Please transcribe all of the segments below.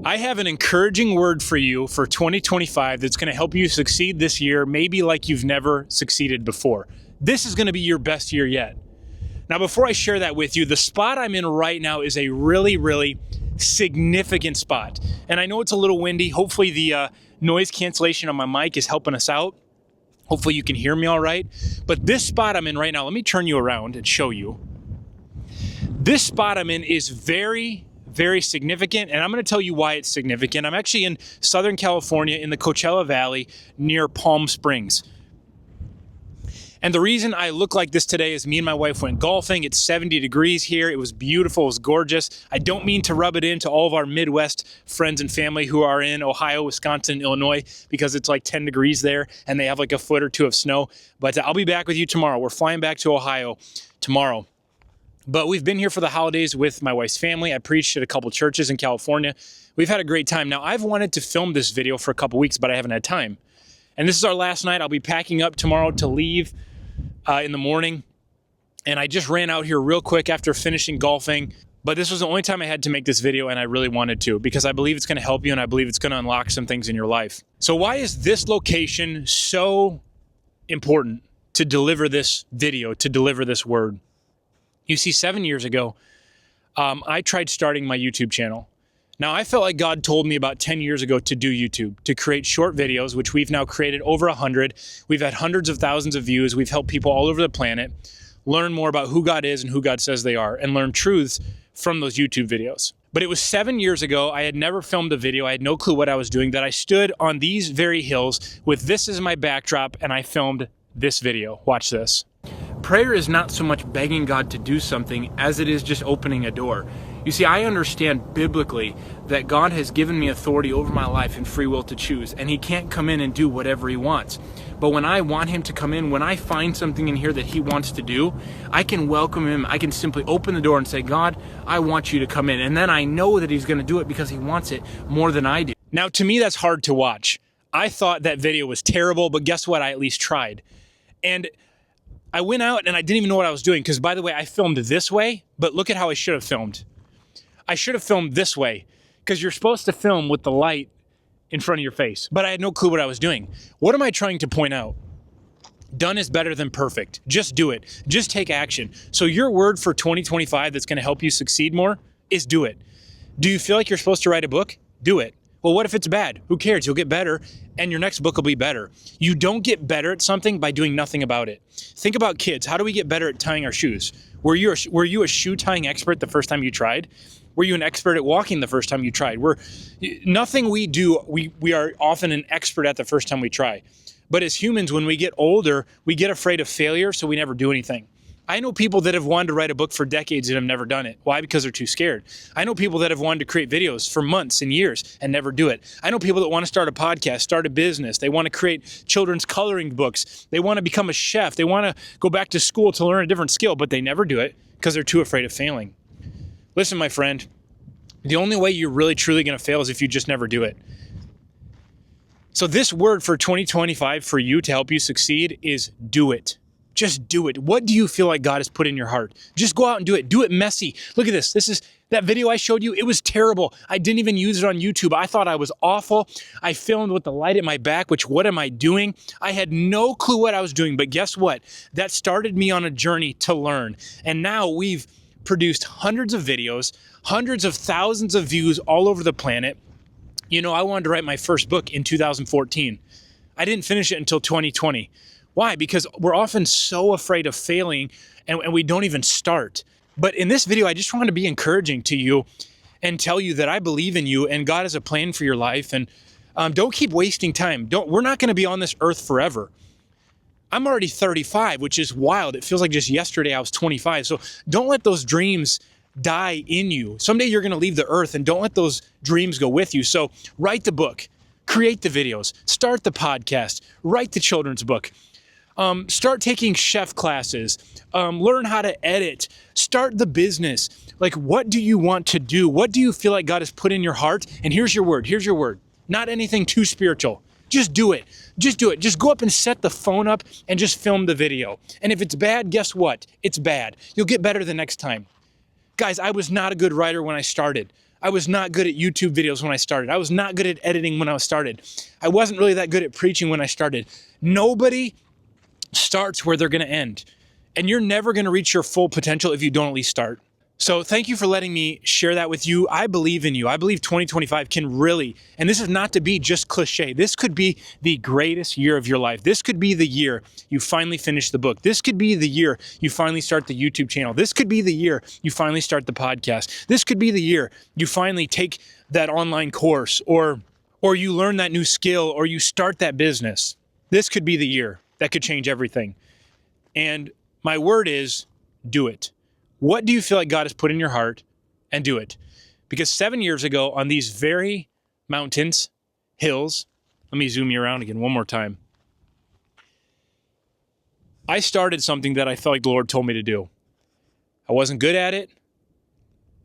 I have an encouraging word for you for 2025 that's going to help you succeed this year, maybe like you've never succeeded before. This is going to be your best year yet. Now, before I share that with you, the spot I'm in right now is a really significant spot. And I know it's a little windy. Hopefully the noise cancellation on my mic is helping us out. Hopefully you can hear me all right. But this spot I'm in right now, let me turn you around and show you. This spot I'm in is very significant, and I'm going to tell you why it's significant. I'm actually in Southern California in the Coachella Valley near Palm Springs. And the reason I look like this today is me and my wife went golfing. It's 70 degrees here. It was beautiful. It was gorgeous. I don't mean to rub it into all of our Midwest friends and family who are in Ohio, Wisconsin, Illinois, because it's like 10 degrees there and they have like a foot or two of snow. But I'll be back with you tomorrow. We're flying back to Ohio tomorrow. But we've been here for the holidays with my wife's family. I preached at a couple churches in California. We've had a great time. Now, I've wanted to film this video for a couple weeks, but I haven't had time. And this is our last night. I'll be packing up tomorrow to leave in the morning. And I just ran out here real quick after finishing golfing. But this was the only time I had to make this video, and I really wanted to because I believe it's going to help you and I believe it's going to unlock some things in your life. So why is this location so important to deliver this video, to deliver this word? You see, 7 years ago, I tried starting my YouTube channel. Now, I felt like God told me about 10 years ago to do YouTube, to create short videos, which we've now created over 100. We've had hundreds of thousands of views. We've helped people all over the planet learn more about who God is and who God says they are and learn truths from those YouTube videos. But it was 7 years ago. I had never filmed a video. I had no clue what I was doing, that I stood on these very hills with this as my backdrop and I filmed this video. Watch this. Prayer is not so much begging God to do something as it is just opening a door. You see, I understand biblically that God has given me authority over my life and free will to choose, and He can't come in and do whatever He wants. But when I want Him to come in, when I find something in here that He wants to do, I can welcome Him. I can simply open the door and say, God, I want you to come in. And then I know that He's going to do it because He wants it more than I do. Now, to me, that's hard to watch. I thought that video was terrible, but guess what? I at least tried. And I went out and I didn't even know what I was doing because, by the way, I filmed this way, but look at how I should have filmed. I should have filmed this way because you're supposed to film with the light in front of your face, but I had no clue what I was doing. What am I trying to point out? Done is better than perfect. Just do it. Just take action. So your word for 2025 that's going to help you succeed more is do it. Do you feel like you're supposed to write a book? Do it. Well, what if it's bad? Who cares? You'll get better and your next book will be better. You don't get better at something by doing nothing about it. Think about kids. How do we get better at tying our shoes? Were you a shoe tying expert the first time you tried? Were you an expert at walking the first time you tried? Nothing we do, we are often an expert at the first time we try. But as humans, when we get older, we get afraid of failure, so we never do anything. I know people that have wanted to write a book for decades and have never done it. Why? Because they're too scared. I know people that have wanted to create videos for months and years and never do it. I know people that want to start a podcast, start a business. They want to create children's coloring books. They want to become a chef. They want to go back to school to learn a different skill, but they never do it because they're too afraid of failing. Listen, my friend, the only way you're really truly going to fail is if you just never do it. So this word for 2025 for you to help you succeed is do it. Just do it. What do you feel like God has put in your heart? Just go out and do it. Do it messy. Look at this. This is that video I showed you. It was terrible. I didn't even use it on YouTube. I thought I was awful. I filmed with the light at my back, which what am I doing? I had no clue what I was doing, but guess what? That started me on a journey to learn. And now we've produced hundreds of videos, hundreds of thousands of views all over the planet. You know, I wanted to write my first book in 2014. I didn't finish it until 2020. Why? Because we're often so afraid of failing and we don't even start. But in this video, I just want to be encouraging to you and tell you that I believe in you and God has a plan for your life. And don't keep wasting time. We're not going to be on this earth forever. I'm already 35, which is wild. It feels like just yesterday I was 25. So don't let those dreams die in you. Someday you're going to leave the earth and don't let those dreams go with you. So write the book, create the videos, start the podcast, write the children's book. Start taking chef classes, learn how to edit, start the business. Like, what do you want to do? What do you feel like God has put in your heart? And here's your word. Not anything too spiritual. Just do it. Just do it. Just go up and set the phone up and just film the video. And if it's bad, guess what? It's bad. You'll get better the next time. Guys, I was not a good writer when I started. I was not good at YouTube videos when I started. I was not good at editing when I started. I wasn't really that good at preaching when I started. Nobody starts where they're going to end. And you're never going to reach your full potential if you don't at least start. So thank you for letting me share that with you. I believe in you. I believe 2025 can really, and this is not to be just cliche, this could be the greatest year of your life. This could be the year you finally finish the book. This could be the year you finally start the YouTube channel. This could be the year you finally start the podcast. This could be the year you finally take that online course, or you learn that new skill, or you start that business. This could be the year that could change everything. And my word is, do it. What do you feel like God has put in your heart, and do it? Because 7 years ago on these very mountains, hills, let me zoom you around again one more time. I started something that I felt like the Lord told me to do. I wasn't good at it.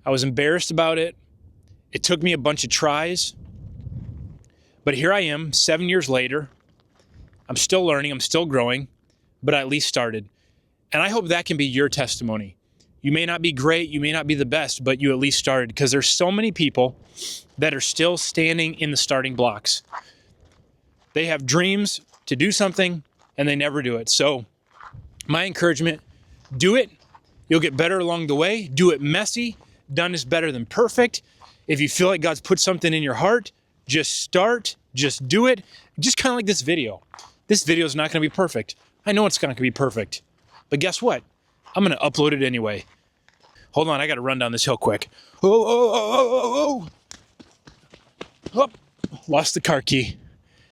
I was embarrassed about it. It took me a bunch of tries. But here I am 7 years later. I'm still learning. I'm still growing, but I at least started. And I hope that can be your testimony. You may not be great, you may not be the best, but you at least started, because there's so many people that are still standing in the starting blocks. They have dreams to do something and they never do it. So my encouragement, do it. You'll get better along the way. Do it messy. Done is better than perfect. If you feel like God's put something in your heart, just start, just do it. Just kind of like this video. This video is not going to be perfect. I know it's not going to be perfect, but guess what? I'm going to upload it anyway. Hold on, I got to run down this hill quick. Oh. Lost the car key.